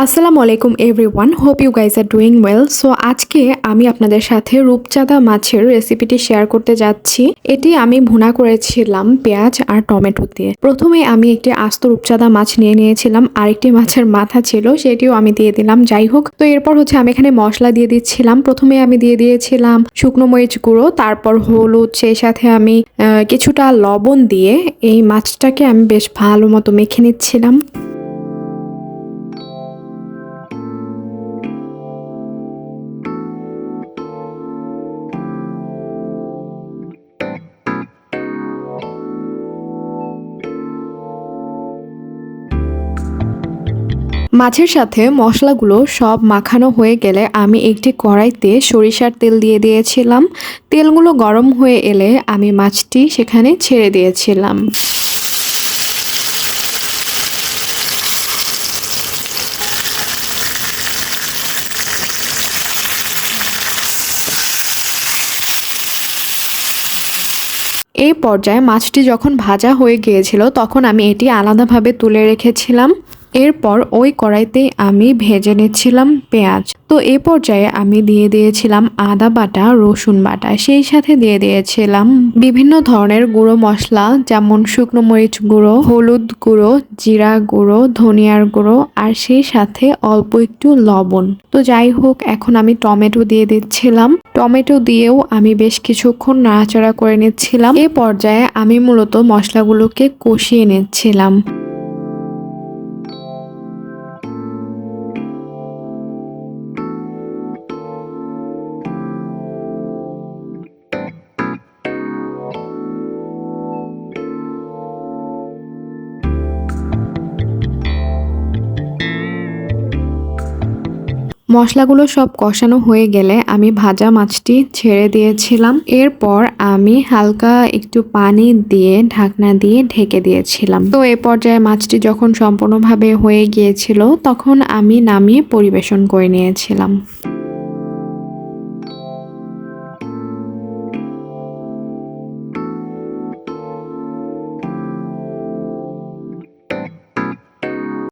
আসসালামু আলাইকুম everyone, hope you guys are doing well. So আজকে আমি আপনাদের সাথে রূপচাঁদা মাছের রেসিপিটি শেয়ার করতে যাচ্ছি। এটি আমি ভুনা করেছিলাম পেঁয়াজ আর টমেটো দিয়ে। প্রথমে আমি একটি আস্ত রূপচাঁদা মাছ নিয়ে নিয়েছিলাম, আরেকটি মাছের মাথা ছিল সেটিও আমি দিয়ে দিলাম। যাই হোক, তো এরপর আমি এখানে মশলা দিয়ে দিচ্ছিলাম। প্রথমে আমি দিয়ে দিয়েছিলাম শুকনো মরিচ গুঁড়ো, তারপর হলুদ, সেই সাথে আমি কিছুটা লবণ দিয়ে এই মাছটাকে আমি বেশ ভালো মতো মেখে নিচ্ছিলাম। মাছের সাথে মশলাগুলো সব মাখানো হয়ে গেলে আমি একটি কড়াইতে সরিষার তেল দিয়ে দিয়েছিলাম। তেলগুলো গরম হয়ে এলে আমি মাছটি সেখানে ছেড়ে দিয়েছিলাম। এই পর্যায়ে মাছটি যখন ভাজা হয়ে গিয়েছিল তখন আমি এটি আলাদাভাবে তুলে রেখেছিলাম। এরপর ওই কড়াইতে আমি ভেজে নিচ্ছিলাম পেঁয়াজ। তো এই পর্যায়ে আমি দিয়ে দিয়েছিলাম আদা বাটা, রসুন বাটা, সেই সাথে দিয়ে দিয়েছিলাম বিভিন্ন ধরনের গুঁড়ো মশলা, যেমন শুকনো মরিচ গুঁড়ো, হলুদ গুঁড়ো, জিরা গুঁড়ো, ধনিয়ার গুঁড়ো, আর সেই সাথে অল্প একটু লবণ। তো যাই হোক, এখন আমি টমেটো দিয়ে দিচ্ছিলাম। টমেটো দিয়েও আমি বেশ কিছুক্ষণ নাড়াচাড়া করে নিচ্ছিলাম। এই পর্যায়ে আমি মূলত মশলাগুলোকে কষিয়ে নিচ্ছিলাম। মশলাগুলো সব কষানো হয়ে গেলে আমি ভাজা মাছটি ছেড়ে দিয়েছিলাম। এরপর আমি হালকা একটু পানি দিয়ে ঢাকনা দিয়ে ঢেকে দিয়েছিলাম। তো এ পর্যায়ে মাছটি যখন সম্পূর্ণভাবে হয়ে গিয়েছিল তখন আমি নামিয়ে পরিবেশন করে নিয়েছিলাম।